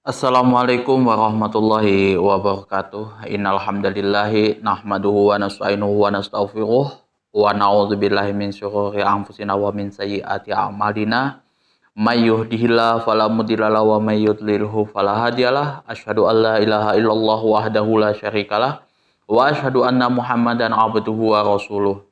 Assalamualaikum warahmatullahi wabarakatuh. Innal hamdalillahi nahmaduhu wa nasta'inuhu wa nastaghfiruh wa na'udzubillahi min syururi anfusina wa min sayyiati a'malina. May yahdihillahu fala mudhillalah wa may yudlilhu fala hadiyalah. Asyhadu an la ilaha illallah wahdahu la syarikalah wa asyhadu anna Muhammadan abduhu wa rasuluh.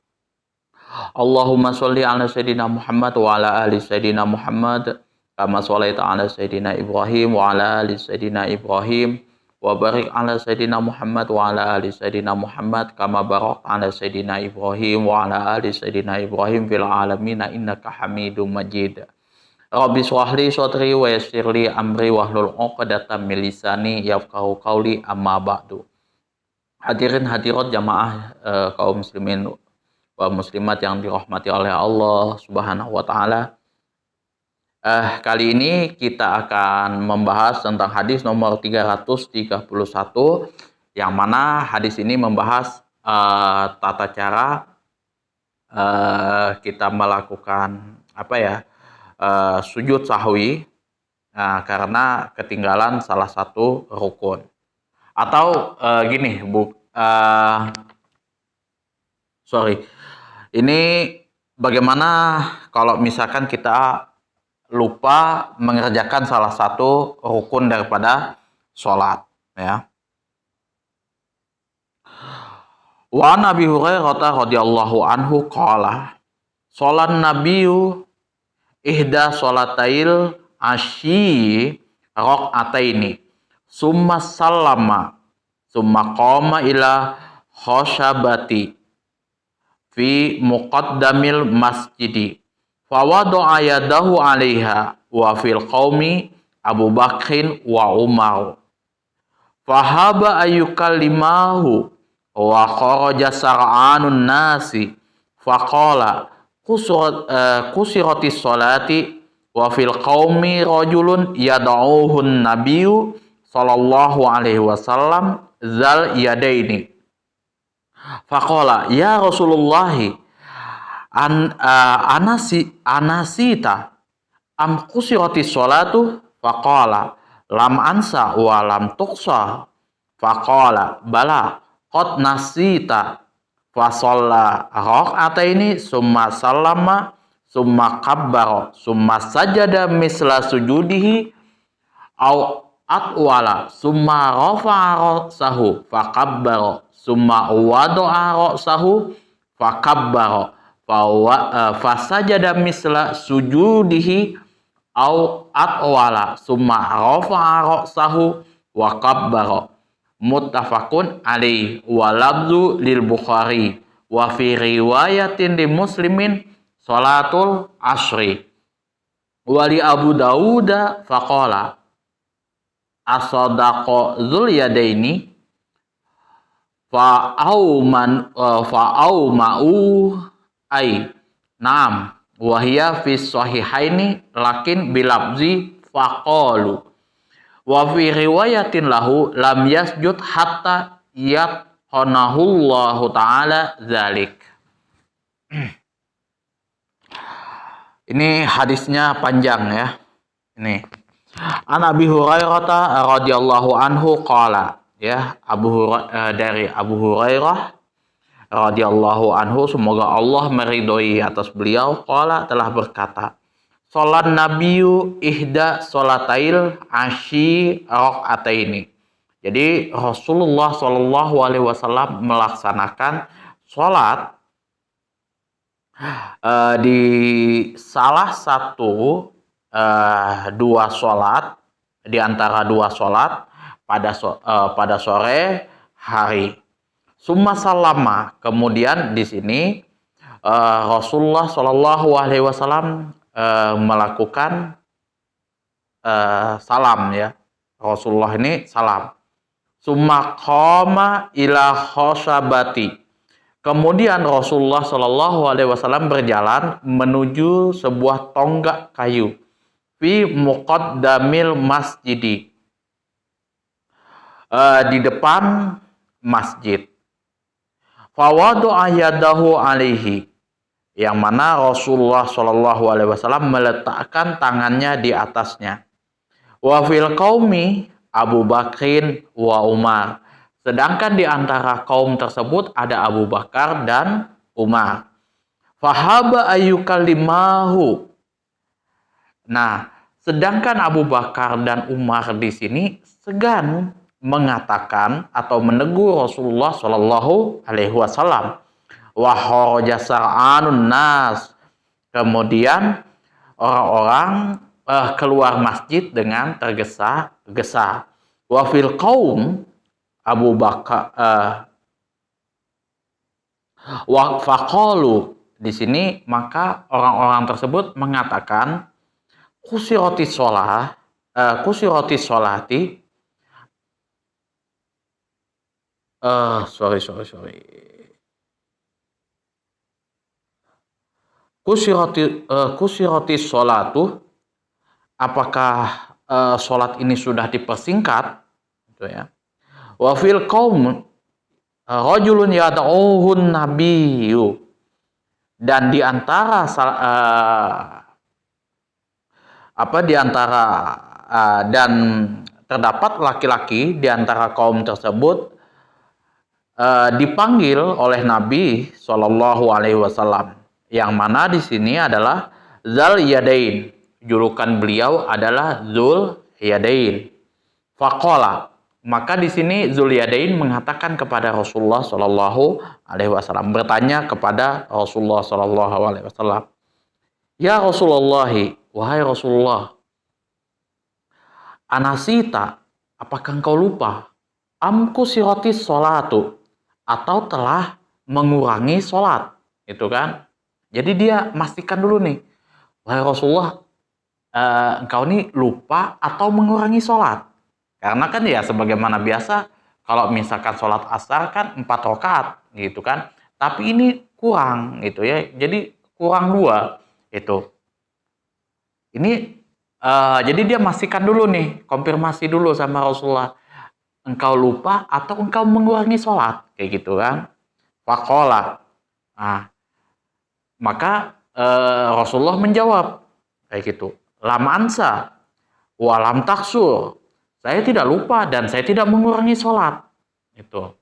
Allahumma sholli ala sayyidina Muhammad wa ala ali sayyidina Muhammad kama sholaita ala sayyidina Ibrahim wa ala ali sayyidina Ibrahim wa barik ala sayyidina Muhammad wa ala ali sayyidina Muhammad kama barak ala sayyidina Ibrahim wa ala ali sayyidina Ibrahim fil alamin innaka Hamidum Majid. Rabbi shrah li sadri wa yassir li amri wahlul 'uqdatam min lisani yafqahu qawli amma ba'du. Hadirin hadirat jamaah kaum muslimin wa muslimat yang dirahmati oleh Allah Subhanahu wa taala. Kali ini kita akan membahas tentang hadis nomor 331 yang mana hadis ini membahas tata cara kita melakukan sujud sahwi karena ketinggalan salah satu rukun. Atau ini bagaimana kalau misalkan kita lupa mengerjakan salah satu rukun daripada sholat, ya. Wa Nabi Hurairah radhiyallahu anhu qala sholat nabiyyu ihda sholatail asyi raq'ataini summa sallama summa qama ila khoshabati fi muqaddamil masjidi fawada'a yadahu 'alaiha wa fil qaumi Abu Bakrin wa Umar fahaba ayyukallimahu wa kharaja sar'anun nasi faqala kusiratis sholati wa fil qaumi rajulun yad'uhun nabiyyu sallallahu alaihi wasallam zal yadaini faqala ya Rasulullahi anasita am kusiratis sholatu faqala lam ansa wa lam tuqsa faqala bala qad nasita fa shalla rak'ataini summa sallama summa kabbara summa sajada misla sujudihi au atwala summa rafa'a ra'sahu fa kabbara summa wada'a ra'sahu fa kabbara fasajada misla sujudihi au atwala summa rafa'a ra'sahu wa kabbara muttafaqun alaihi wa lafzu lil Bukhari wa fi riwayatin li Muslimin salatul asri wa li Abu Dawud faqala as-sadaqa dzul yadaini fa'au ma'u ay naam wahia fi sahihaini lakin bilabzi faqalu wa fi riwayatin lahu lam yasjud hatta yaqanahullahu ta'ala zalik. Ini hadisnya panjang, ya. Ini An Abi Hurairah radhiyallahu anhu qala, ya, dari Abu Hurairah radhiyallahu anhu, semoga Allah meridhoi atas beliau, qala telah berkata, sholat nabiyyu ihda sholatail asyi raq'ataini. Jadi Rasulullah Shallallahu alaihi wasallam melaksanakan sholat di salah satu dua sholat, di antara dua sholat pada sore hari. Summa salama, kemudian di sini Rasulullah Shallallahu alaihi wasallam melakukan salam, ya. Rasulullah ini salam. Summa qama ila khosabati. Kemudian Rasulullah Shallallahu alaihi wasallam berjalan menuju sebuah tonggak kayu fi muqaddamil masjidi, di depan masjid. Fawada'a yadahu alaihi, yang mana Rasulullah Shallallahu alaihi wasallam meletakkan tangannya di atasnya. Wa fil qaumi Abu Bakrin wa Umar. Sedangkan di antara kaum tersebut ada Abu Bakar dan Umar. Fahaba ayyukallimahu. Nah, sedangkan Abu Bakar dan Umar di sini segan mengatakan atau menegur Rasulullah Shallallahu Alaihi Wasallam. Wahoroja sar'anun nas. Kemudian orang-orang keluar masjid dengan tergesa-gesa. Wafil kaum Abu Bakar faqalu. Di sini maka orang-orang tersebut mengatakan kusiroti sholati kusiroti sholatu, apakah sholat ini sudah dipersingkat gitu ya. Wa fil qaum rajulun yad'uhun nabiyyu, dan di antara dan terdapat laki-laki di antara kaum tersebut dipanggil oleh Nabi Shallallahu Alaihi Wasallam, yang mana di sini adalah Zal Yadain. Julukan beliau adalah Zul Yadain. Faqala, maka di sini Zul Yadain mengatakan kepada Rasulullah Shallallahu Alaihi Wasallam, bertanya kepada Rasulullah Shallallahu Alaihi Wasallam, ya Rasulullah, wahai Rasulullah, anasita, apakah engkau lupa? Amku sirotis sholatu, atau telah mengurangi sholat, itu kan? Jadi dia pastikan dulu nih, wahai Rasulullah, engkau ini lupa atau mengurangi sholat. Karena kan ya sebagaimana biasa, kalau misalkan sholat asar kan 4 rakaat gitu kan, tapi ini kurang gitu ya, jadi kurang 2 itu. Ini jadi dia pastikan dulu nih, konfirmasi dulu sama Rasulullah, engkau lupa atau engkau mengurangi sholat, kayak gitu kan. Faqala. Nah, maka Rasulullah menjawab kayak gitu, lam ansa walam taksur, saya tidak lupa dan saya tidak mengurangi sholat. Itu.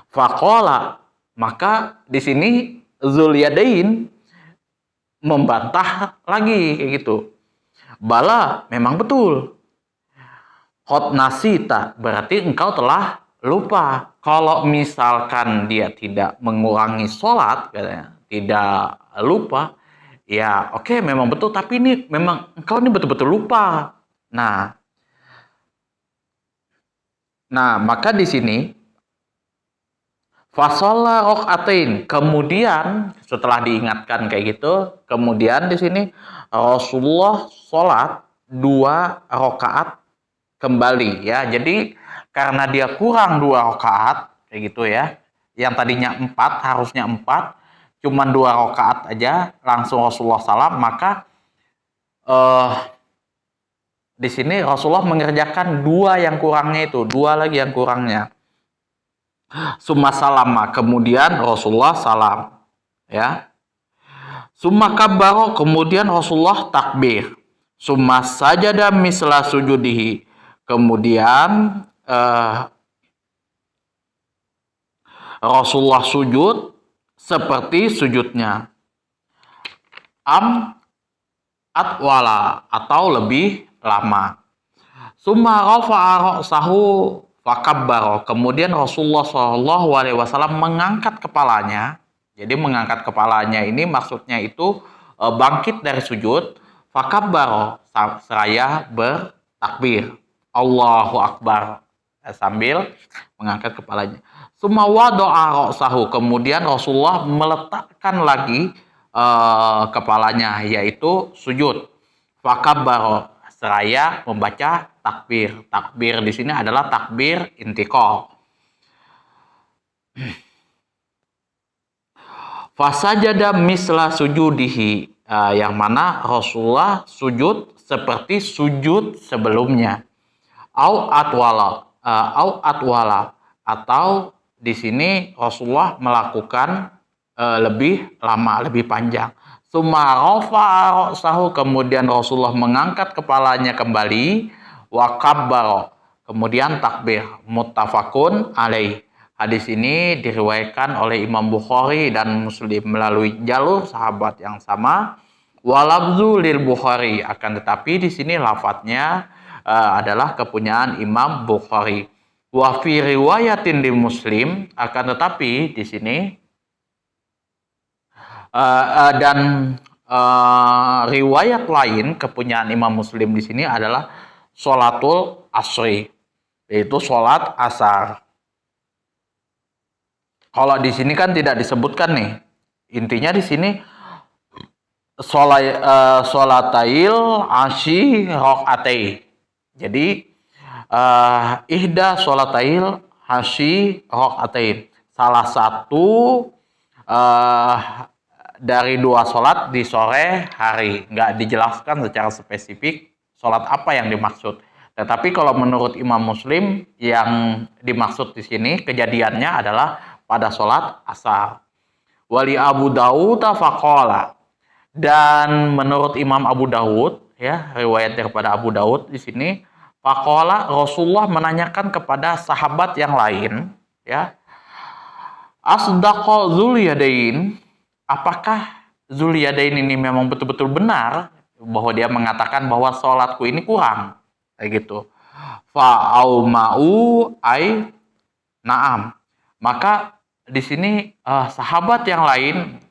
Faqala, maka di sini Zul Yadain membantah lagi kayak gitu. Bala, memang betul. Hot nasita, berarti engkau telah lupa. Kalau misalkan dia tidak mengurangi sholat, katanya, tidak lupa, ya oke, memang betul, tapi ini memang engkau ini betul-betul lupa. Nah, maka di sini fasolla rokaatain, kemudian setelah diingatkan kayak gitu, kemudian di sini Rasulullah sholat 2 rakaat kembali ya. Jadi karena dia kurang 2 rakaat kayak gitu ya, yang tadinya 4 harusnya 4, cuman 2 rakaat aja langsung Rasulullah salam, maka di sini Rasulullah mengerjakan 2 yang kurangnya itu, 2 lagi yang kurangnya. Summa salama, kemudian Rasulullah salam ya. Summa kabbaro, kemudian Rasulullah takbir. Summa sajada misla sujudihi, kemudian Rasulullah sujud seperti sujudnya. Atwala, atau lebih lama. Summa rafa'a ra'sahu fakabbaro, kemudian Rasulullah Shallallahu Alaihi Wasallam mengangkat kepalanya. Jadi mengangkat kepalanya ini maksudnya itu bangkit dari sujud. Fakabbaro, seraya bertakbir, Allahu Akbar, sambil mengangkat kepalanya. Summa wada'a ra'sahu, kemudian Rasulullah meletakkan lagi kepalanya, yaitu sujud. Fakabbaro, seraya membaca takbir. Takbir di sini adalah takbir intiqal. Fasajada misla sujudihi, yang mana Rasulullah sujud seperti sujud sebelumnya. Au atwala, atau di sini Rasulullah melakukan lebih lama, lebih panjang. Summa rafa'a ra'sahu, kemudian Rasulullah mengangkat kepalanya kembali, wa kabbara, kemudian takbir. Muttafaqun alaih. Hadis ini diriwayatkan oleh Imam Bukhari dan Muslim melalui jalur sahabat yang sama. Walabzu lil Bukhari, akan tetapi di sini lafadznya adalah kepunyaan Imam Bukhari. Wa fi riwayatin di Muslim, akan tetapi di sini dan riwayat lain kepunyaan Imam Muslim di sini adalah sholatul asri, yaitu sholat asar. Kalau di sini kan tidak disebutkan nih. Intinya di sini sholatail asyi rokatei. Jadi ihda sholatail asyi rokatain. Salah satu dari dua sholat di sore hari. Nggak dijelaskan secara spesifik sholat apa yang dimaksud. Tetapi kalau menurut Imam Muslim, yang dimaksud di sini kejadiannya adalah pada sholat asar. Wali Abu Dawud faqala, dan menurut Imam Abu Dawud, ya, riwayat daripada Abu Dawud di sini, faqala, Rasulullah menanyakan kepada sahabat yang lain, ya, asdaqa Dzuliyadain, apakah Dzuliyadain ini memang betul-betul benar bahwa dia mengatakan bahwa sholatku ini kurang, kayak gitu. Fa'auma'u ay na'am. Maka di sini sahabat yang lain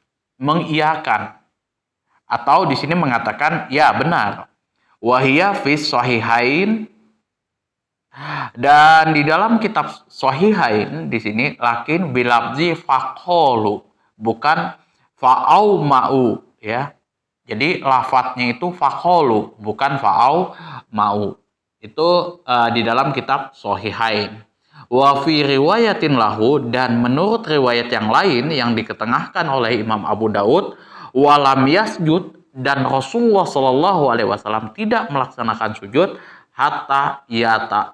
mengiyakan, atau di sini mengatakan ya benar. Wahia fis sahihain, dan di dalam kitab sahihain di sini lakin bilabzi faqalu, bukan fa'au ma'u, ya. Jadi lafadznya itu faqalu, bukan fa'au ma'u. Itu di dalam kitab sahihain. Wa fi riwayatin lahu, dan menurut riwayat yang lain yang diketengahkan oleh Imam Abu Daud, walam yasjud, dan Rasulullah Shallallahu Alaihi Wasallam tidak melaksanakan sujud hatta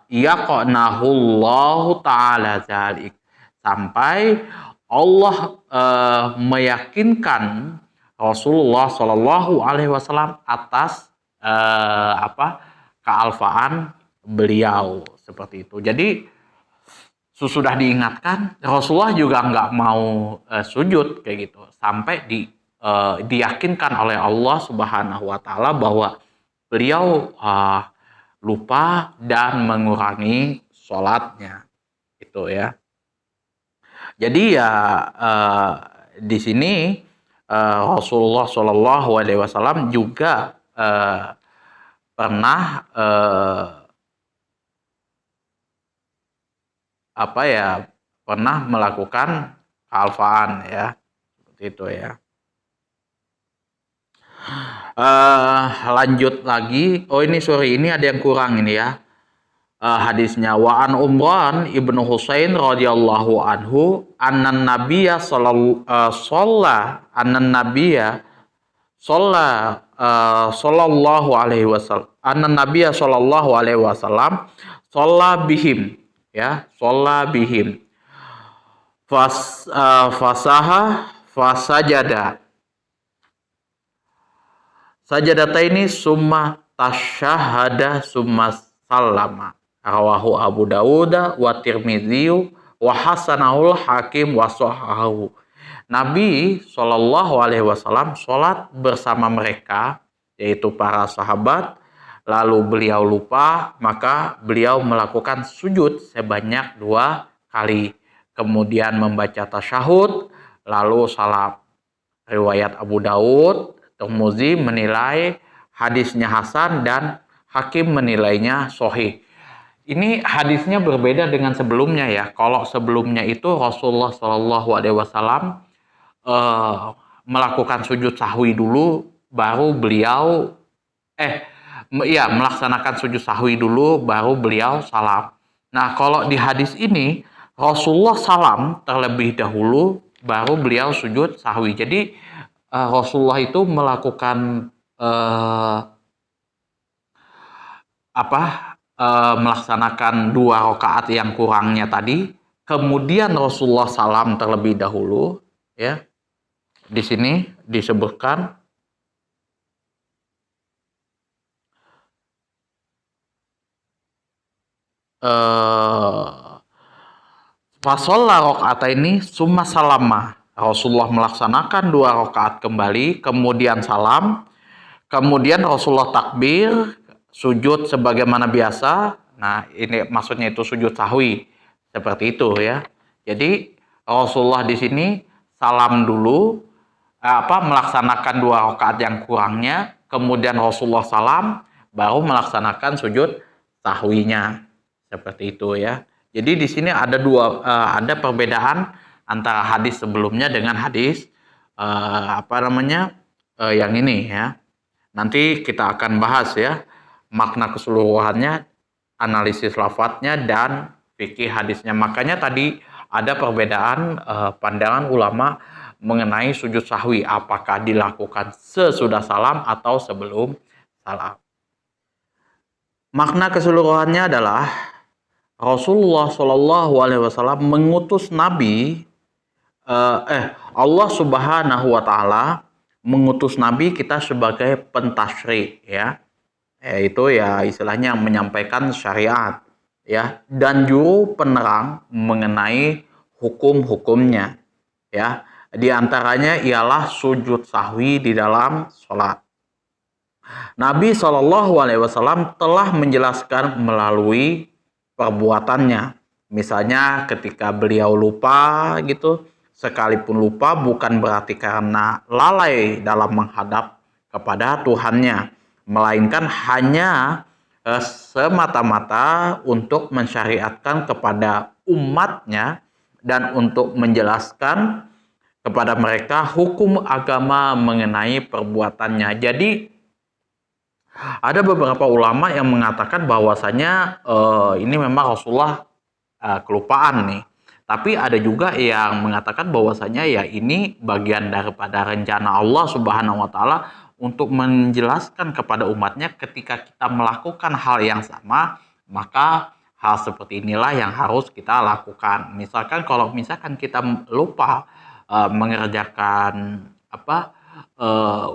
yaqnahullahu ta'ala zalik, sampai Allah meyakinkan Rasulullah Shallallahu Alaihi Wasallam atas kealfaan beliau, seperti itu. Jadi sudah diingatkan, Rasulullah juga nggak mau sujud kayak gitu, sampai diyakinkan oleh Allah Subhanahu wa Ta'ala bahwa beliau lupa dan mengurangi sholatnya, itu ya. Jadi ya di sini Rasulullah Shallallahu Alaihi Wasallam juga pernah pernah melakukan kealfaan, ya, seperti itu ya. Lanjut lagi. Ini ada yang kurang ini ya. Hadisnya wa an Umran ibnu Husain radhiyallahu anhu annan nabiyya sallallahu alaihi wasallam annan nabiyya sallallahu alaihi wasallam shalla bihim, ya, shalla bihim fasaha fasajada sajadataini summa tasyahada summa sallama, rawahu Abu Dawud wa Tirmidzi wa hasanahul Hakim wa sahahu. Nabi Shallallahu Alaihi Wasallam sholat bersama mereka, yaitu para sahabat, lalu beliau lupa, maka beliau melakukan sujud sebanyak 2 kali, kemudian membaca tasyahud, lalu salam. Riwayat Abu Dawud, Tirmidzi menilai hadisnya hasan dan Hakim menilainya sahih. Ini hadisnya berbeda dengan sebelumnya ya. Kalau sebelumnya itu Rasulullah Shallallahu Alaihi Wasallam melakukan sujud sahwi dulu, baru beliau melaksanakan sujud sahwi dulu, baru beliau salam. Nah, kalau di hadis ini Rasulullah salam terlebih dahulu, baru beliau sujud sahwi. Jadi Rasulullah itu melakukan melaksanakan 2 rakaat yang kurangnya tadi, kemudian Rasulullah salam terlebih dahulu, ya. Di sini disebutkan fasolla rakaataini summa salama. Rasulullah melaksanakan 2 rakaat kembali, kemudian salam, kemudian Rasulullah takbir, sujud sebagaimana biasa. Nah, ini maksudnya itu sujud sahwi. Seperti itu ya. Jadi Rasulullah di sini salam dulu, melaksanakan 2 rakaat yang kurangnya, kemudian Rasulullah salam, baru melaksanakan sujud sahwinya. Seperti itu ya. Jadi di sini ada ada perbedaan antara hadis sebelumnya dengan hadis yang ini ya. Nanti kita akan bahas ya makna keseluruhannya, analisis lafadznya dan fikih hadisnya. Makanya tadi ada perbedaan pandangan ulama mengenai sujud sahwi, apakah dilakukan sesudah salam atau sebelum salam. Makna keseluruhannya adalah Rasulullah Shallallahu Alaihi Wasallam mengutus Nabi, Allah Subhanahu Wa Taala mengutus Nabi kita sebagai pentasyri ya, yaitu ya istilahnya menyampaikan syariat ya, dan juru penerang mengenai hukum-hukumnya ya. Di antaranya ialah sujud sahwi di dalam sholat. Nabi Shallallahu Alaihi Wasallam telah menjelaskan melalui perbuatannya. Misalnya ketika beliau lupa gitu, sekalipun lupa bukan berarti karena lalai dalam menghadap kepada Tuhannya, melainkan hanya semata-mata untuk mensyariatkan kepada umatnya dan untuk menjelaskan kepada mereka hukum agama mengenai perbuatannya. Jadi ada beberapa ulama yang mengatakan bahwasanya ini memang Rasulullah kelupaan nih. Tapi ada juga yang mengatakan bahwasanya ya ini bagian daripada rencana Allah Subhanahu Wa Taala untuk menjelaskan kepada umatnya ketika kita melakukan hal yang sama, maka hal seperti inilah yang harus kita lakukan. Misalkan kalau kita lupa mengerjakan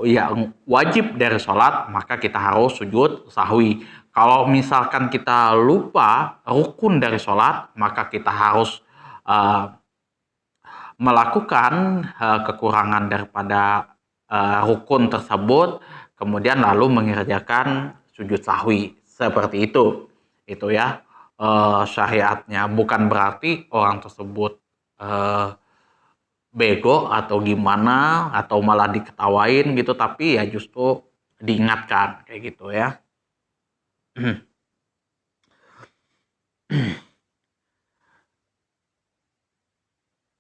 yang wajib dari sholat, maka kita harus sujud sahwi. Kalau misalkan kita lupa rukun dari sholat, maka kita harus melakukan kekurangan daripada rukun tersebut, kemudian lalu mengerjakan sujud sahwi. Seperti itu ya syariatnya. Bukan berarti orang tersebut bego atau gimana atau malah diketawain gitu, tapi ya justru diingatkan kayak gitu ya.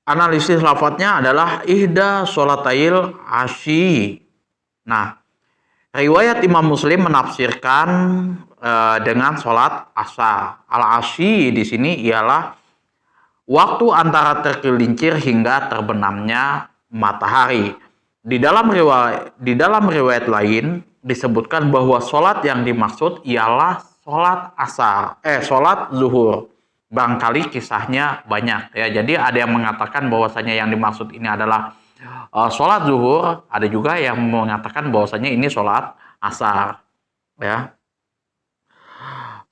Analisis lafadznya adalah ihda sholatail asyi. Nah, riwayat Imam Muslim menafsirkan dengan sholat asar. Al-asyi di sini ialah waktu antara tergelincir hingga terbenamnya matahari. Di dalam riwayat lain disebutkan bahwa sholat yang dimaksud ialah sholat zuhur. Barangkali kisahnya banyak ya. Jadi ada yang mengatakan bahwasanya yang dimaksud ini adalah sholat zuhur. Ada juga yang mengatakan bahwasanya ini sholat asar ya.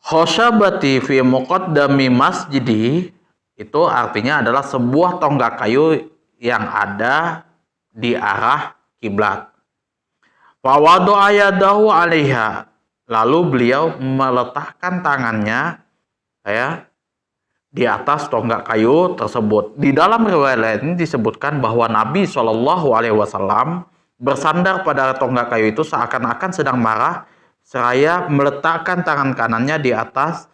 Khosyabati fi muqaddami masjidi, itu artinya adalah sebuah tonggak kayu yang ada di arah kiblat. Fawadu'a yadahu 'alaiha, lalu beliau meletakkan tangannya ya di atas tonggak kayu tersebut. Di dalam riwayat lain disebutkan bahwa Nabi Shallallahu Alaihi Wasallam bersandar pada tonggak kayu itu seakan-akan sedang marah, seraya meletakkan tangan kanannya di atas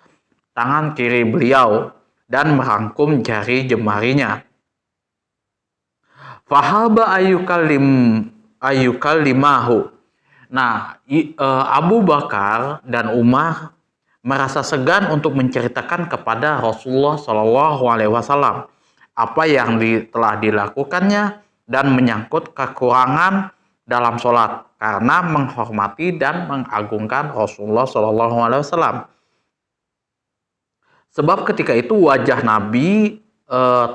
tangan kiri beliau dan merangkum jari jemarinya. Fahaba ayyukallimahu. Nah, Abu Bakar dan Umar merasa segan untuk menceritakan kepada Rasulullah Shallallahu Alaihi Wasallam apa yang telah dilakukannya dan menyangkut kekurangan dalam sholat karena menghormati dan mengagungkan Rasulullah Shallallahu Alaihi Wasallam. Sebab ketika itu wajah Nabi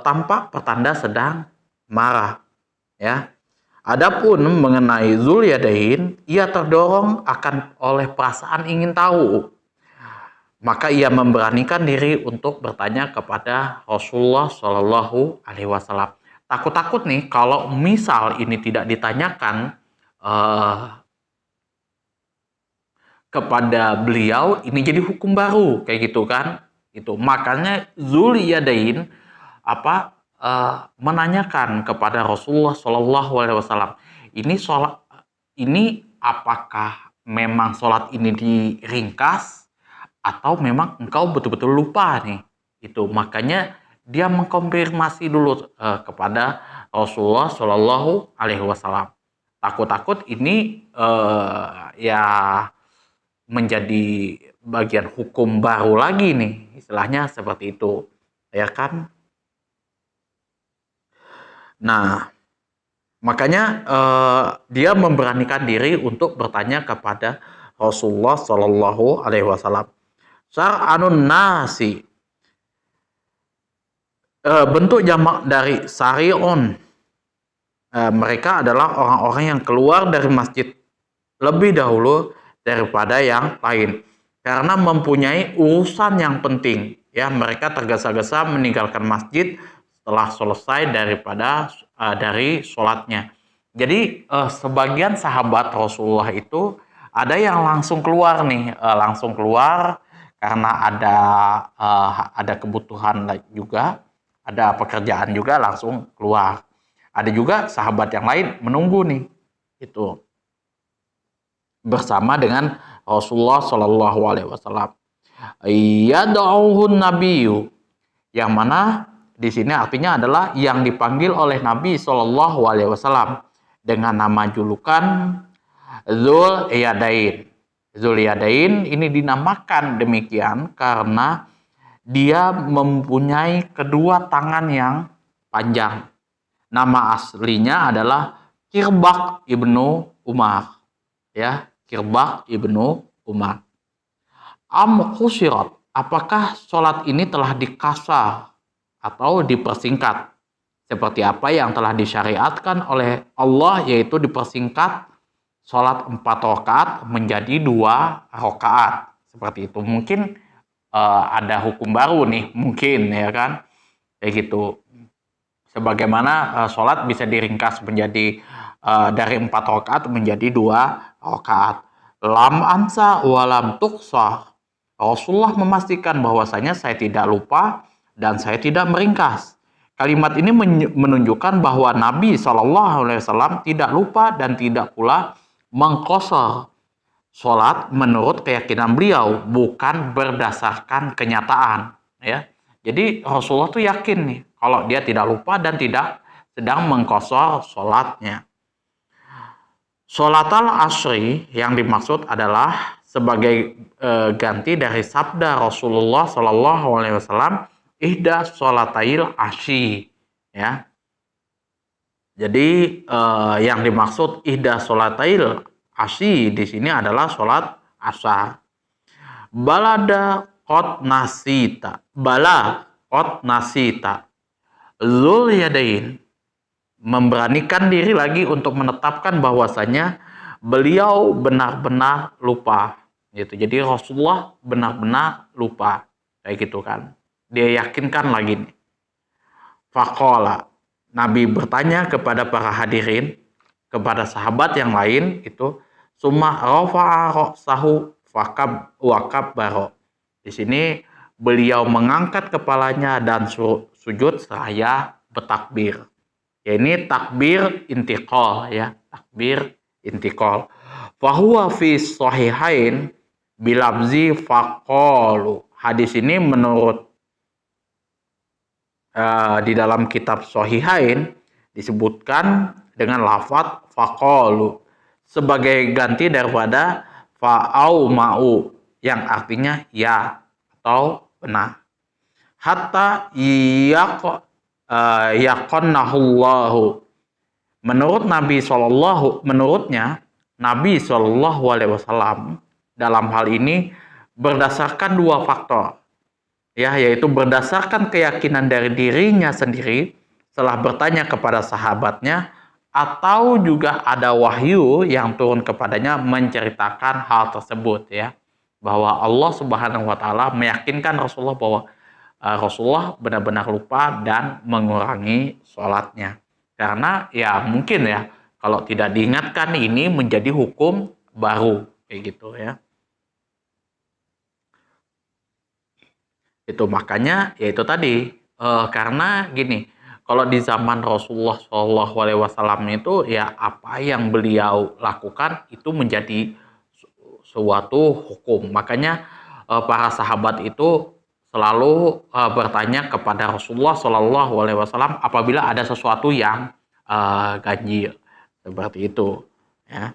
tampak pertanda sedang marah ya. Adapun mengenai Zulyadain, ia terdorong oleh perasaan ingin tahu. Maka ia memberanikan diri untuk bertanya kepada Rasulullah Shallallahu Alaihi Wasallam. Takut-takut nih kalau misal ini tidak ditanyakan kepada beliau, ini jadi hukum baru kayak gitu kan. Itu makanya Dzul-Yadain menanyakan kepada Rasulullah Shallallahu Alaihi Wasallam, ini apakah memang sholat ini diringkas atau memang engkau betul-betul lupa nih. Itu makanya dia mengkonfirmasi dulu kepada Rasulullah Shallallahu Alaihi Wasallam. Takut-takut ini ya menjadi bagian hukum baru lagi nih, istilahnya seperti itu, ya kan? Nah, makanya dia memberanikan diri untuk bertanya kepada Rasulullah Shallallahu Alaihi Wasallam. Sar'anun nasi, bentuk jamak dari sari'un. Mereka adalah orang-orang yang keluar dari masjid lebih dahulu daripada yang lain karena mempunyai urusan yang penting. Ya, mereka tergesa-gesa meninggalkan masjid setelah selesai dari sholatnya. Jadi sebagian sahabat Rasulullah itu ada yang langsung keluar nih, langsung keluar karena ada kebutuhan juga, ada pekerjaan juga, langsung keluar. Ada juga sahabat yang lain menunggu nih, itu bersama dengan Rasulullah Shallallahu Alaihi Wasallam. Yad'uhun nabiyyu, yang mana di sini artinya adalah yang dipanggil oleh Nabi Shallallahu Alaihi Wasallam dengan nama julukan Dzul-Yadain. Dzul-Yadain ini dinamakan demikian karena dia mempunyai kedua tangan yang panjang. Nama aslinya adalah Kirbak ibnu Umar. Ya, Kirbak ibnu Umar. Khusirat, apakah sholat ini telah dikasar atau dipersingkat? Seperti apa yang telah disyariatkan oleh Allah, yaitu dipersingkat sholat 4 rakaat menjadi 2 rakaat. Seperti itu. Mungkin ada hukum baru nih, mungkin ya kan, kayak gitu. Sebagaimana sholat bisa diringkas menjadi dari 4 rakaat menjadi 2 rakaat. Lam ansa walam tuksah. Rasulullah memastikan bahwasanya saya tidak lupa dan saya tidak meringkas. Kalimat ini menunjukkan bahwa Nabi SAW tidak lupa dan tidak pula mengqashar sholat menurut keyakinan beliau, bukan berdasarkan kenyataan. Ya, jadi Rasulullah tuh yakin nih kalau dia tidak lupa dan tidak sedang mengqashar sholatnya. Sholatal asri yang dimaksud adalah sebagai ganti dari sabda Rasulullah Shallallahu Alaihi Wasallam, ihda sholatail asyi, ya. Jadi yang dimaksud ihda sholatail asyi di sini adalah sholat asar. Balada qad nasita, bala qad nasita. Dzul-Yadain memberanikan diri lagi untuk menetapkan bahwasanya beliau benar-benar lupa, gitu. Jadi Rasulullah benar-benar lupa, kayak gitu kan. Dia yakinkan lagi nih. Faqala, Nabi bertanya kepada para hadirin, kepada sahabat yang lain itu, summa rafa'a ra'sahu wakab baro. Di sini beliau mengangkat kepalanya dan sujud seraya bertakbir. Ya, ini takbir intiqal, ya, takbir intiqal. Fahuwa fi sahihain bilabzi faqalu. Hadis ini menurut di dalam kitab Sahihain disebutkan dengan lafaz faqalu sebagai ganti daripada fa'au ma'u yang artinya ya atau benar. Hatta yaqannahullahu. Menurutnya Nabi Shallallahu Alaihi Wasallam dalam hal ini berdasarkan 2 faktor, ya, yaitu berdasarkan keyakinan dari dirinya sendiri setelah bertanya kepada sahabatnya, atau juga ada wahyu yang turun kepadanya menceritakan hal tersebut, ya. bahwa Allah Subhanahu wa taala meyakinkan Rasulullah bahwa Rasulullah benar-benar lupa dan mengurangi sholatnya. Karena ya mungkin ya kalau tidak diingatkan ini menjadi hukum baru kayak gitu ya. Itu makanya ya itu tadi karena gini, kalau di zaman Rasulullah Shallallahu Alaihi Wasallam itu ya apa yang beliau lakukan itu menjadi suatu hukum. Makanya para sahabat itu selalu bertanya kepada Rasulullah Shallallahu Alaihi Wasallam apabila ada sesuatu yang ganjil seperti itu. Ya.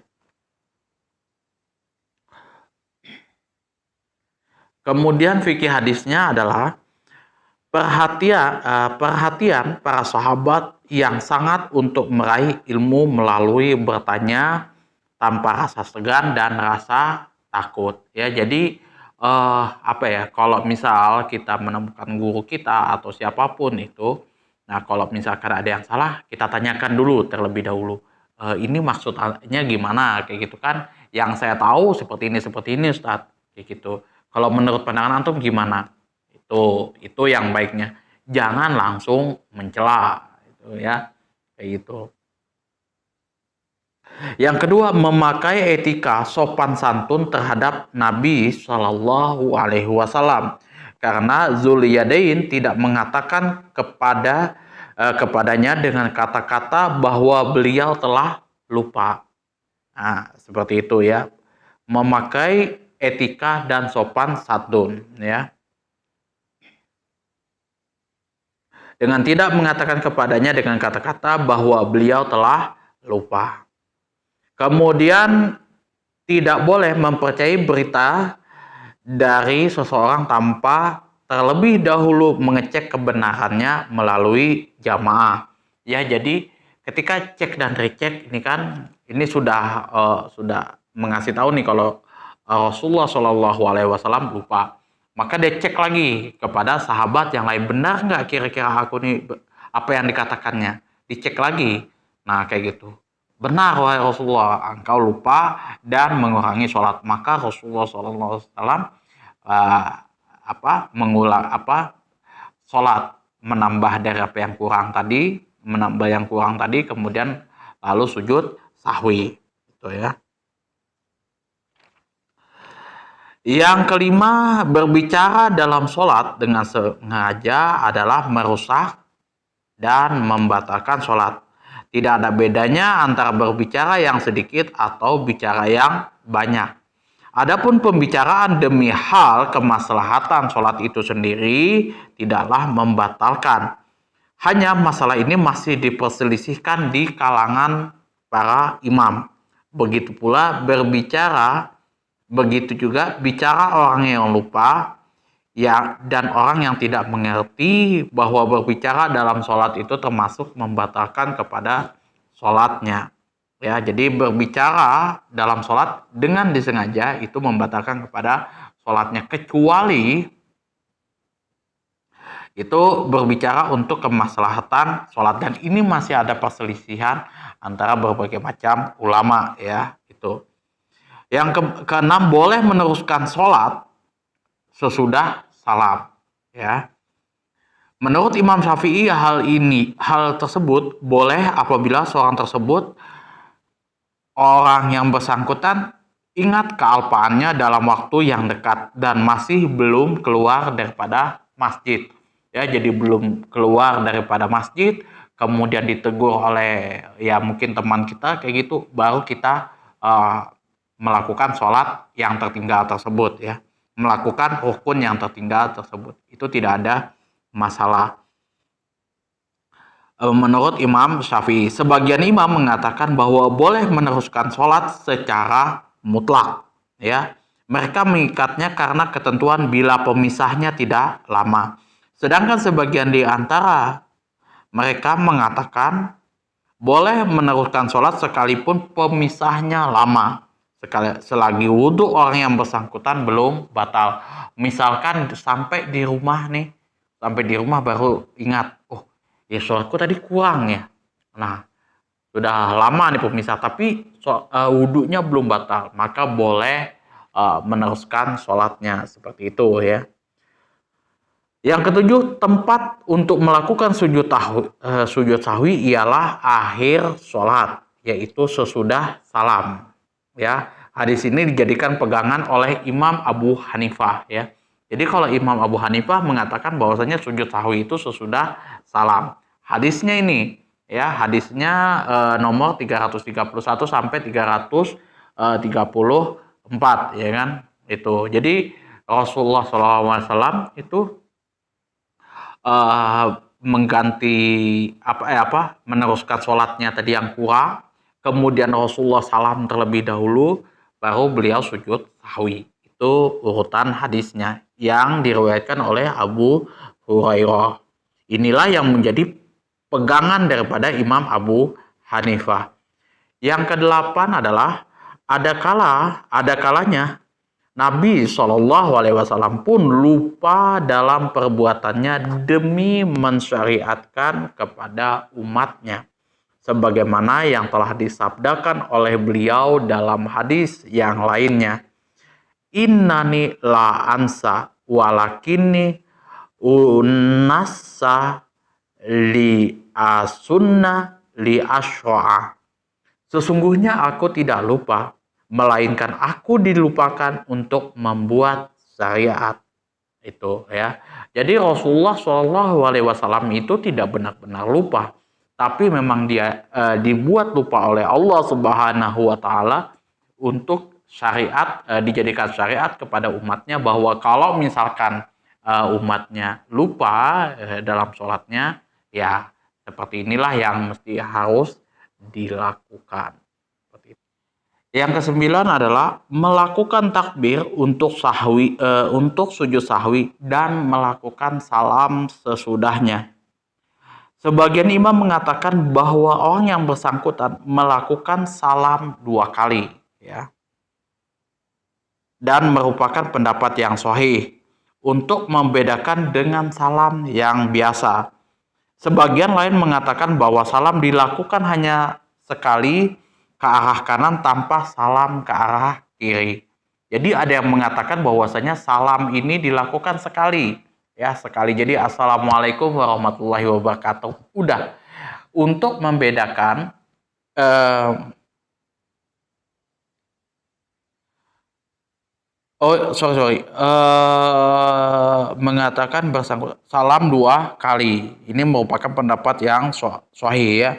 Kemudian fikih hadisnya adalah perhatian para sahabat yang sangat untuk meraih ilmu melalui bertanya tanpa rasa segan dan rasa takut. Ya, jadi apa ya? Kalau misal kita menemukan guru kita atau siapapun itu, nah kalau misalkan ada yang salah, kita tanyakan dulu terlebih dahulu. Ini maksudnya gimana? Kayak gitu kan? Yang saya tahu seperti ini Ustadz. Kayak gitu. Kalau menurut pandangan antum gimana? Itu yang baiknya. Jangan langsung mencela itu ya. Kayak gitu. Yang kedua, memakai etika sopan santun terhadap Nabi Shallallahu Alaihi Wasallam. Karena Zuliyadain tidak mengatakan kepadanya dengan kata-kata bahwa beliau telah lupa. Nah, seperti itu ya. Memakai etika dan sopan santun ya. Dengan tidak mengatakan kepadanya dengan kata-kata bahwa beliau telah lupa. Kemudian tidak boleh mempercayai berita dari seseorang tanpa terlebih dahulu mengecek kebenarannya melalui jamaah. Ya, jadi ketika cek dan recheck ini kan ini sudah mengasih tahu nih kalau Rasulullah Shallallahu Alaihi Wasallam lupa. Maka dia cek lagi kepada sahabat yang lain, benar nggak kira-kira aku nih apa yang dikatakannya? Dicek lagi. Nah kayak gitu. Benar wahai Rasulullah, engkau lupa dan mengurangi sholat. Maka Rasulullah Shallallahu Alaihi Wasallam mengulang sholat, menambah dari apa yang kurang tadi, kemudian lalu sujud sahwi, gitu ya. Yang kelima, berbicara dalam sholat dengan sengaja adalah merusak dan membatalkan sholat. Tidak ada bedanya antara berbicara yang sedikit atau bicara yang banyak. Adapun pembicaraan demi hal kemaslahatan sholat itu sendiri tidaklah membatalkan. Hanya masalah ini masih diperselisihkan di kalangan para imam. Begitu juga bicara orang yang lupa ya, dan orang yang tidak mengerti bahwa berbicara dalam sholat itu termasuk membatalkan kepada sholatnya. Ya, jadi berbicara dalam sholat dengan disengaja itu membatalkan kepada sholatnya, kecuali itu berbicara untuk kemaslahatan sholat, dan ini masih ada perselisihan antara berbagai macam ulama ya itu. Yang keenam, boleh meneruskan sholat sesudah salam ya. Menurut Imam Syafi'i hal tersebut boleh apabila orang yang bersangkutan ingat kealpaannya dalam waktu yang dekat dan masih belum keluar daripada masjid. Ya, jadi belum keluar daripada masjid, kemudian ditegur oleh ya mungkin teman kita kayak gitu, baru kita melakukan sholat yang tertinggal tersebut ya, melakukan rukun yang tertinggal tersebut, itu tidak ada masalah. Menurut Imam Syafi'i, sebagian imam mengatakan bahwa boleh meneruskan sholat secara mutlak ya. Mereka mengikatnya karena ketentuan bila pemisahnya tidak lama. Sedangkan sebagian di antara mereka mengatakan boleh meneruskan sholat sekalipun pemisahnya lama, selagi wudhu orang yang bersangkutan belum batal. Misalkan sampai di rumah baru ingat, oh ya sholatku tadi kurang ya. Nah sudah lama nih pemisah, tapi wudhunya belum batal, maka boleh meneruskan sholatnya, seperti itu ya. Yang ketujuh, tempat untuk melakukan sujud sahwi ialah akhir sholat, yaitu sesudah salam. Ya, hadis ini dijadikan pegangan oleh Imam Abu Hanifah. Ya, jadi kalau Imam Abu Hanifah mengatakan bahwasanya sujud sahwi itu sesudah salam. Hadisnya ini, ya, hadisnya nomor 331 sampai 334, ya kan? Itu. Jadi Rasulullah SAW itu mengganti meneruskan sholatnya tadi yang kurang, kemudian Rasulullah salam terlebih dahulu, baru beliau sujud sahwi. Itu urutan hadisnya yang diriwayatkan oleh Abu Hurairah. Inilah yang menjadi pegangan daripada Imam Abu Hanifah. Yang kedelapan adalah ada kalanya Nabi SAW pun lupa dalam perbuatannya demi mensyariatkan kepada umatnya, sebagaimana yang telah disabdakan oleh beliau dalam hadis yang lainnya. Innani la ansa walakini unassa li asunna li asyra'a. Sesungguhnya aku tidak lupa, melainkan aku dilupakan untuk membuat syariat. Itu ya. Jadi Rasulullah SAW itu tidak benar-benar lupa, tapi memang dia dibuat lupa oleh Allah Subhanahu wa taala untuk syariat, dijadikan syariat kepada umatnya, bahwa kalau misalkan umatnya lupa dalam sholatnya, ya seperti inilah yang mesti harus dilakukan. Yang kesembilan adalah melakukan takbir untuk sujud sahwi dan melakukan salam sesudahnya. Sebagian imam mengatakan bahwa orang yang bersangkutan melakukan salam 2 kali, ya, dan merupakan pendapat yang sahih untuk membedakan dengan salam yang biasa. Sebagian lain mengatakan bahwa salam dilakukan hanya sekali ke arah kanan tanpa salam ke arah kiri. Jadi ada yang mengatakan bahwasanya salam ini dilakukan sekali, ya, sekali. Jadi assalamualaikum warahmatullahi wabarakatuh. Udah. Untuk membedakan mengatakan bersangkutan salam 2 kali. Ini merupakan pendapat yang sahih, ya,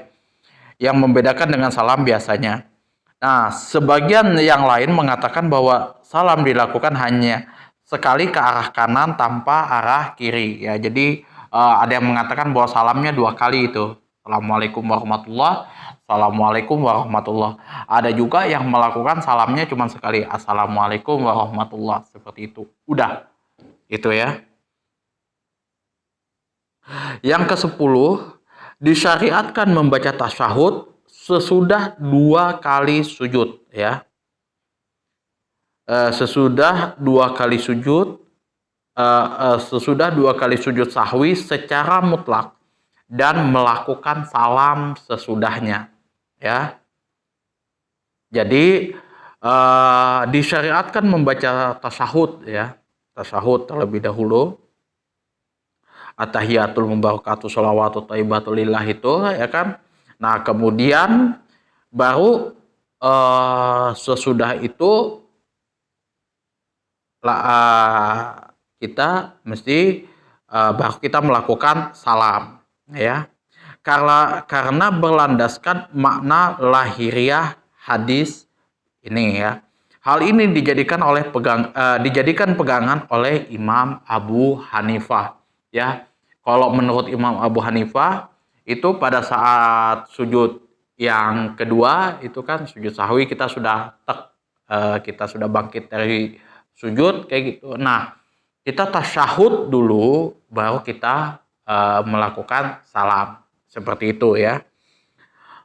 yang membedakan dengan salam biasanya. Nah, sebagian yang lain mengatakan bahwa salam dilakukan hanya sekali ke arah kanan tanpa arah kiri, ya. Jadi ada yang mengatakan bahwa salamnya 2 kali itu. Assalamualaikum warahmatullah, assalamualaikum warahmatullah. Ada juga yang melakukan salamnya cuma sekali, assalamualaikum warahmatullah, seperti itu. Udah. Itu ya. Yang ke-10, disyariatkan membaca tasyahud sesudah 2 kali sujud, ya. Sesudah 2 kali sujud sahwi secara mutlak dan melakukan salam sesudahnya, ya. Jadi disyariatkan membaca tasyahud, ya. Tasyahud terlebih dahulu. At-tahiyatul mubarakatuh sholawatu thayyibatul lillah itu, ya kan. Nah, kemudian baru sesudah itu kita mesti baru kita melakukan salam, ya. Karena berlandaskan makna lahiriah hadis ini, ya. Hal ini dijadikan pegangan oleh Imam Abu Hanifah, ya. Kalau menurut Imam Abu Hanifah itu pada saat sujud yang kedua itu kan sujud sahwi, kita sudah bangkit dari sujud kayak gitu. Nah, kita tasyahud dulu baru kita melakukan salam, seperti itu, ya.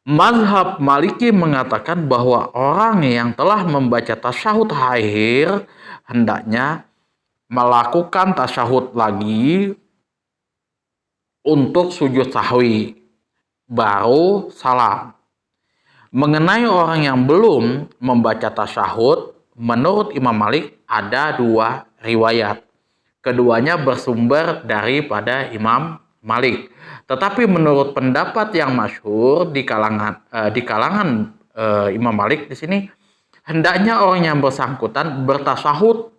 Mazhab Maliki mengatakan bahwa orang yang telah membaca tasyahud akhir hendaknya melakukan tasyahud lagi untuk sujud sahwi, baru salam. Mengenai orang yang belum membaca tasyahud, menurut Imam Malik ada dua riwayat. Keduanya bersumber daripada Imam Malik. Tetapi menurut pendapat yang masyhur di kalangan Imam Malik di sini, hendaknya orang yang bersangkutan bertasyahud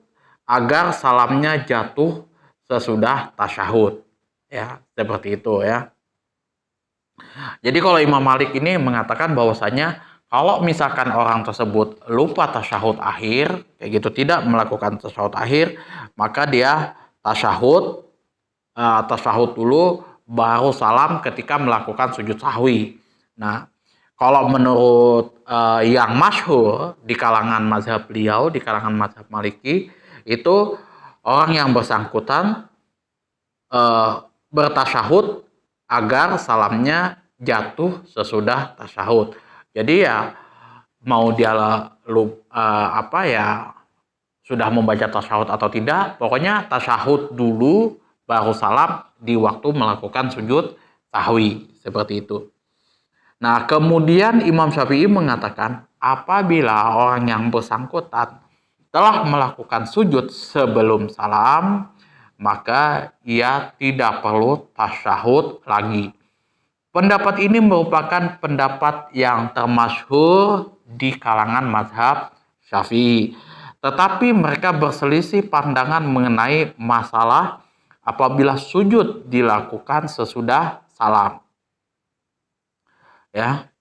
agar salamnya jatuh sesudah tasyahud. Ya, seperti itu ya. Jadi kalau Imam Malik ini mengatakan bahwasanya kalau misalkan orang tersebut lupa tasyahud akhir, kayak gitu, tidak melakukan tasyahud akhir, maka dia tasyahud dulu baru salam ketika melakukan sujud sahwi. Nah, kalau menurut yang masyhur di kalangan mazhab beliau, di kalangan mazhab Maliki, itu orang yang bersangkutan bertasyahud agar salamnya jatuh sesudah tasyahud. Jadi ya mau dia sudah membaca tasyahud atau tidak, pokoknya tasyahud dulu baru salam di waktu melakukan sujud sahwi, seperti itu. Nah, kemudian Imam Syafi'i mengatakan apabila orang yang bersangkutan telah melakukan sujud sebelum salam, maka ia tidak perlu tasyahud lagi. Pendapat ini merupakan pendapat yang termasyhur di kalangan mazhab Syafi'i. Tetapi mereka berselisih pandangan mengenai masalah apabila sujud dilakukan sesudah salam. Ya.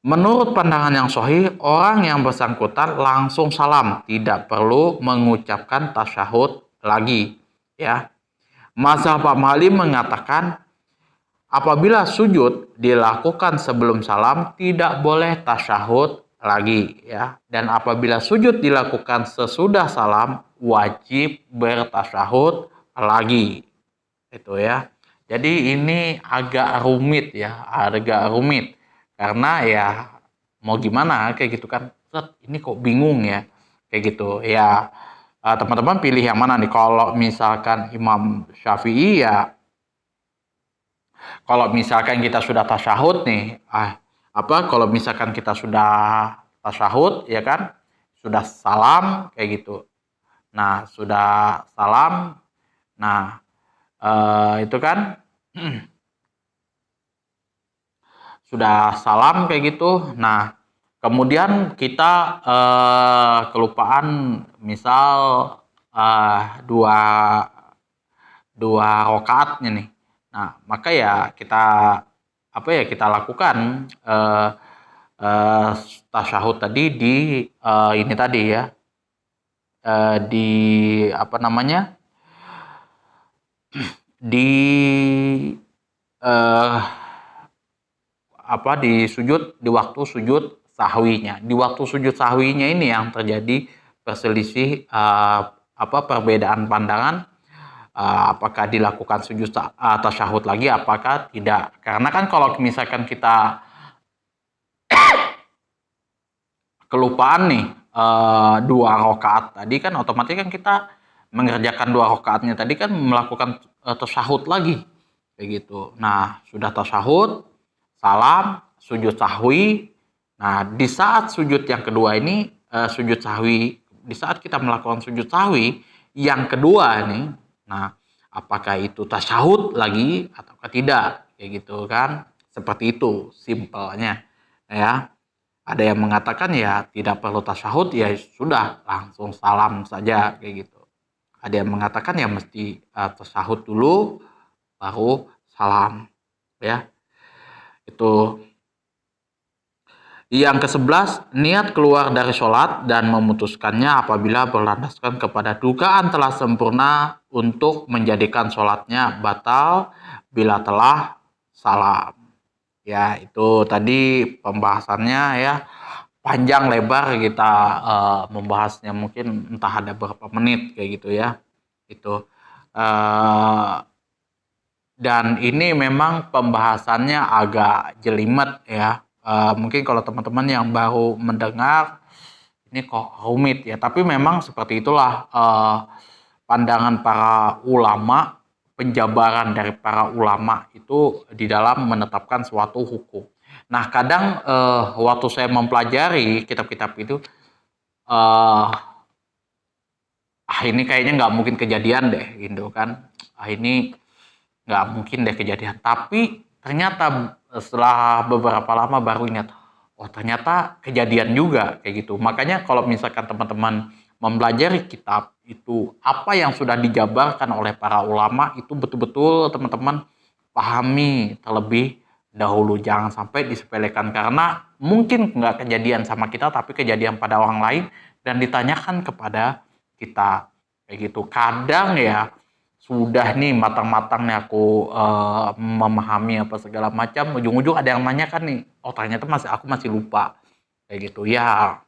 Menurut pandangan yang sahih, orang yang bersangkutan langsung salam, tidak perlu mengucapkan tasyahud lagi, ya. Mazhab Malik mengatakan apabila sujud dilakukan sebelum salam tidak boleh tasyahud lagi, ya. Dan apabila sujud dilakukan sesudah salam wajib bertasyahud lagi. Itu ya. Jadi ini agak rumit ya, karena ya mau gimana kayak gitu kan. Ini kok bingung ya. Kayak gitu. Ya, teman-teman pilih yang mana nih? Kalau misalkan Imam Syafi'i ya, kalau misalkan kita sudah tasyahud nih, kalau misalkan kita sudah tasyahud ya kan, sudah salam kayak gitu. Nah, sudah salam. Nah, itu kan sudah salam kayak gitu. Nah, kemudian kita kelupaan misal dua rakaatnya nih. Nah, maka ya kita lakukan tasyahud tadi di ini tadi ya, di di sujud, di waktu sujud sahwinya. Di waktu sujud sahwinya ini yang terjadi perselisih perbedaan pandangan, apakah dilakukan sujud tasyahud lagi apakah tidak. Karena kan kalau misalkan kita kelupaan nih dua rakaat tadi kan, otomatis kan kita mengerjakan dua rakaatnya tadi kan melakukan tasyahud lagi kayak gitu. Nah, sudah tasyahud, salam, sujud sahwi. Nah, di saat sujud yang kedua ini, sujud sahwi, di saat kita melakukan sujud sahwi yang kedua nih, nah, apakah itu tasyahud lagi ataukah tidak, kayak gitu kan? Seperti itu simpelnya, ya. Ada yang mengatakan ya tidak perlu tasyahud, ya sudah langsung salam saja kayak gitu. Ada yang mengatakan ya mesti tasyahud dulu baru salam, ya. Itu. Yang ke-11, niat keluar dari sholat dan memutuskannya apabila berlandaskan kepada dugaan telah sempurna untuk menjadikan sholatnya batal bila telah salam. Ya, itu tadi pembahasannya ya, panjang lebar kita membahasnya, mungkin entah ada berapa menit kayak gitu ya. Itu. Dan ini memang pembahasannya agak jelimet ya. Mungkin kalau teman-teman yang baru mendengar ini kok rumit ya, tapi memang seperti itulah pandangan para ulama, penjabaran dari para ulama itu di dalam menetapkan suatu hukum. Nah, kadang waktu saya mempelajari kitab-kitab itu, eh ini kayaknya nggak mungkin kejadian deh gitu kan. Ini nggak mungkin deh kejadian. Tapi ternyata setelah beberapa lama baru ingat, oh ternyata kejadian juga kayak gitu. Makanya kalau misalkan teman-teman mempelajari kitab itu, apa yang sudah dijabarkan oleh para ulama itu betul-betul teman-teman pahami terlebih dahulu. Jangan sampai disepelekan, karena mungkin nggak kejadian sama kita tapi kejadian pada orang lain dan ditanyakan kepada kita kayak gitu. Kadang ya sudah nih matang-matang nih aku memahami apa segala macam, ujung-ujung ada yang nanya kan nih, oh ternyata aku masih lupa kayak gitu ya,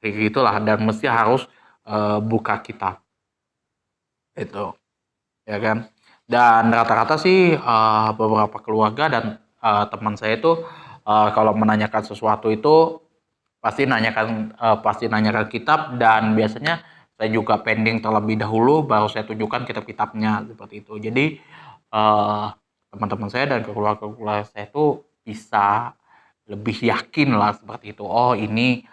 kayak gitulah. Dan mesti harus buka kitab itu, ya kan. Dan rata-rata sih beberapa keluarga dan teman saya itu kalau menanyakan sesuatu itu pasti nanyakan kitab, dan biasanya saya juga pending terlebih dahulu baru saya tunjukkan kitab-kitabnya seperti itu. Jadi teman-teman saya dan keluarga-keluarga saya itu bisa lebih yakin lah seperti itu. Oh ini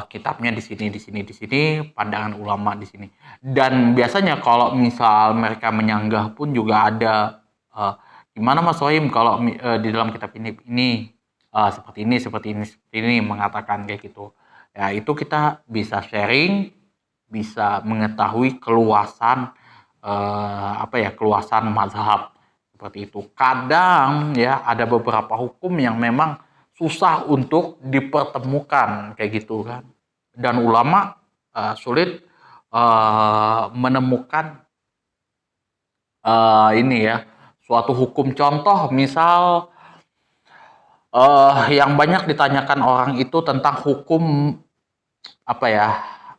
kitabnya di sini, di sini, di sini, pandangan ulama di sini. Dan biasanya kalau misal mereka menyanggah pun juga ada, gimana Mas Sohim kalau di dalam kitab ini seperti ini, seperti ini, seperti ini mengatakan kayak gitu. Ya itu kita bisa sharing, bisa mengetahui keluasan keluasan mazhab seperti itu. Kadang ya ada beberapa hukum yang memang susah untuk dipertemukan kayak gitu kan. Dan ulama sulit menemukan ini ya suatu hukum. Contoh misal yang banyak ditanyakan orang itu tentang hukum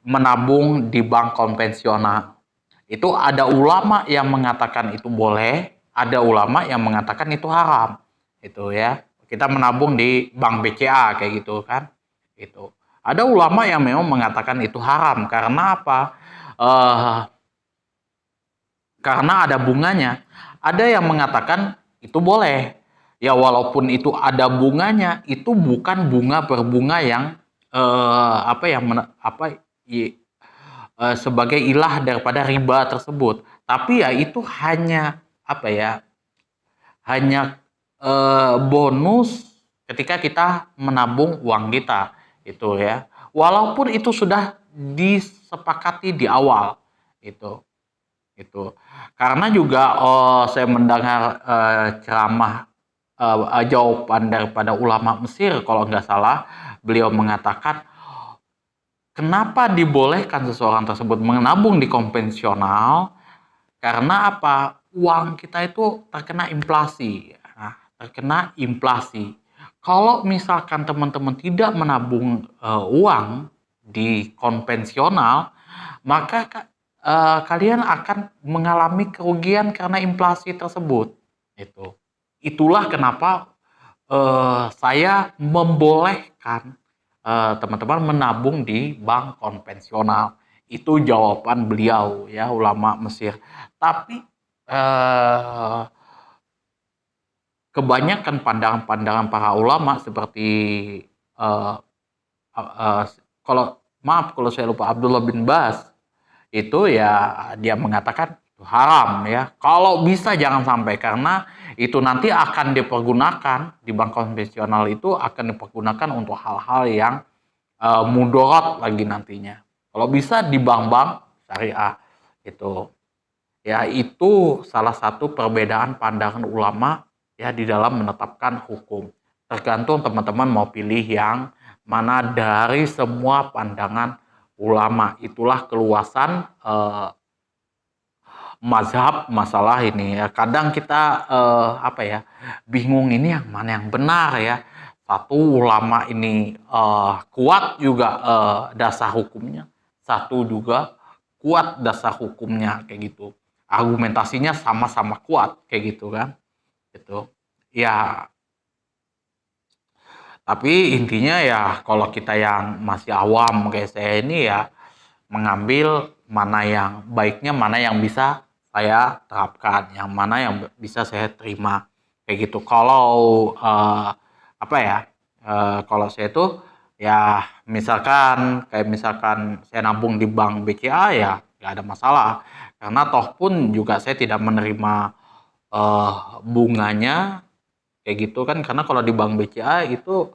menabung di bank konvensional. Itu ada ulama yang mengatakan itu boleh, ada ulama yang mengatakan itu haram. Itu ya. Kita menabung di bank BCA kayak gitu kan. Itu. Ada ulama yang memang mengatakan itu haram karena apa? Karena ada bunganya. Ada yang mengatakan itu boleh. Ya walaupun itu ada bunganya, itu bukan bunga berbunga yang sebagai ilah daripada riba tersebut. Tapi ya itu hanya hanya bonus ketika kita menabung uang kita itu ya. Walaupun itu sudah disepakati di awal itu. Karena juga saya mendengar ceramah jawaban daripada ulama Mesir kalau nggak salah, beliau mengatakan kenapa dibolehkan seseorang tersebut menabung di konvensional? Karena apa? Uang kita itu terkena inflasi. Nah, terkena inflasi. Kalau misalkan teman-teman tidak menabung uang di konvensional, maka kalian akan mengalami kerugian karena inflasi tersebut. Itulah kenapa saya membolehkan teman-teman menabung di bank konvensional. Itu jawaban beliau ya, ulama Mesir. Tapi kebanyakan pandangan-pandangan para ulama seperti kalau saya lupa, Abdullah bin Bas itu ya dia mengatakan itu haram ya. Kalau bisa jangan sampai, karena itu nanti akan dipergunakan di bank konvensional, itu akan dipergunakan untuk hal-hal yang mudarat lagi nantinya. Kalau bisa di bank-bank syariah itu. Ya itu salah satu perbedaan pandangan ulama ya di dalam menetapkan hukum. Tergantung teman-teman mau pilih yang mana dari semua pandangan ulama. Itulah keluasan mazhab masalah ini ya. Kadang kita bingung ini yang mana yang benar ya. Satu ulama ini kuat juga dasar hukumnya, satu juga kuat dasar hukumnya kayak gitu. Argumentasinya sama-sama kuat kayak gitu kan. Gitu. Ya, tapi intinya ya kalau kita yang masih awam kayak saya ini ya mengambil mana yang baiknya, mana yang bisa saya terapkan, yang mana yang bisa saya terima kayak gitu. Kalau kalau saya tuh Ya, kayak misalkan saya nabung di bank BCA ya nggak ada masalah. Karena toh pun juga saya tidak menerima bunganya kayak gitu kan. Karena kalau di bank BCA itu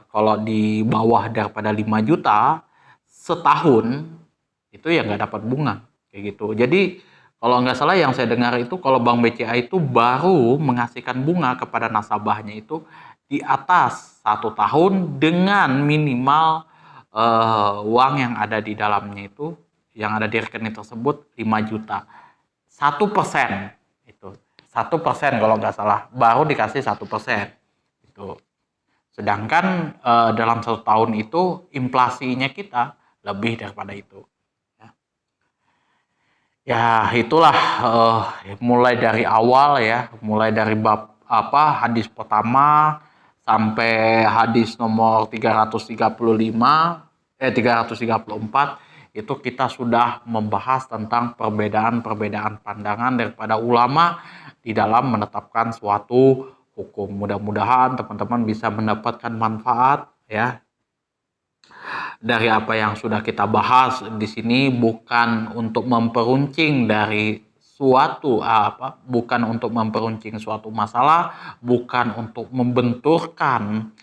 kalau di bawah daripada 5 juta setahun itu ya nggak dapat bunga kayak gitu. Jadi kalau nggak salah yang saya dengar itu kalau bank BCA itu baru mengasihkan bunga kepada nasabahnya itu di atas 1 tahun dengan minimal uang yang ada di dalamnya itu yang ada di rekening tersebut 5 juta. 1% itu 1% kalau nggak salah baru dikasih 1% itu. Sedangkan dalam 1 tahun itu inflasinya kita lebih daripada itu. Ya itulah mulai dari awal ya, mulai dari bab hadis pertama sampai hadis nomor 334 itu kita sudah membahas tentang perbedaan-perbedaan pandangan daripada ulama di dalam menetapkan suatu hukum. Mudah-mudahan teman-teman bisa mendapatkan manfaat ya dari apa yang sudah kita bahas di sini, bukan untuk memperuncing dari bukan untuk memperuncing suatu masalah, bukan untuk membenturkan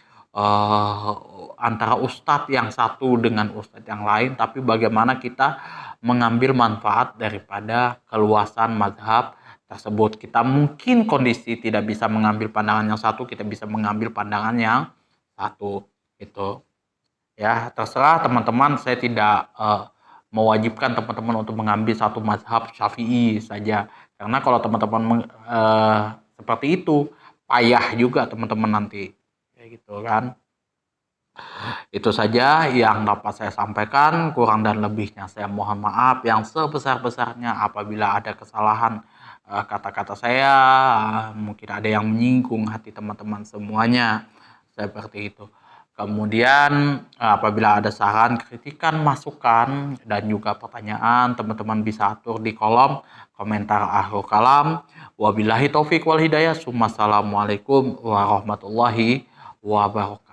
antara ustadz yang satu dengan ustadz yang lain, tapi bagaimana kita mengambil manfaat daripada keluasan mazhab tersebut. Kita mungkin kondisi tidak bisa mengambil pandangan yang satu, kita bisa mengambil pandangan yang satu itu. Ya, terserah teman-teman, saya tidak mewajibkan teman-teman untuk mengambil satu mazhab Syafi'i saja. Karena kalau teman-teman seperti itu, payah juga teman-teman nanti. Kayak gitu kan. Itu saja yang dapat saya sampaikan, kurang dan lebihnya saya mohon maaf yang sebesar-besarnya apabila ada kesalahan kata-kata saya, mungkin ada yang menyinggung hati teman-teman semuanya, seperti itu. Kemudian apabila ada saran, kritikan, masukan, dan juga pertanyaan, teman-teman bisa atur di kolom komentar akhir kalam. Wabillahi taufik wal hidayah. Wassalamualaikum warahmatullahi wabarakatuh.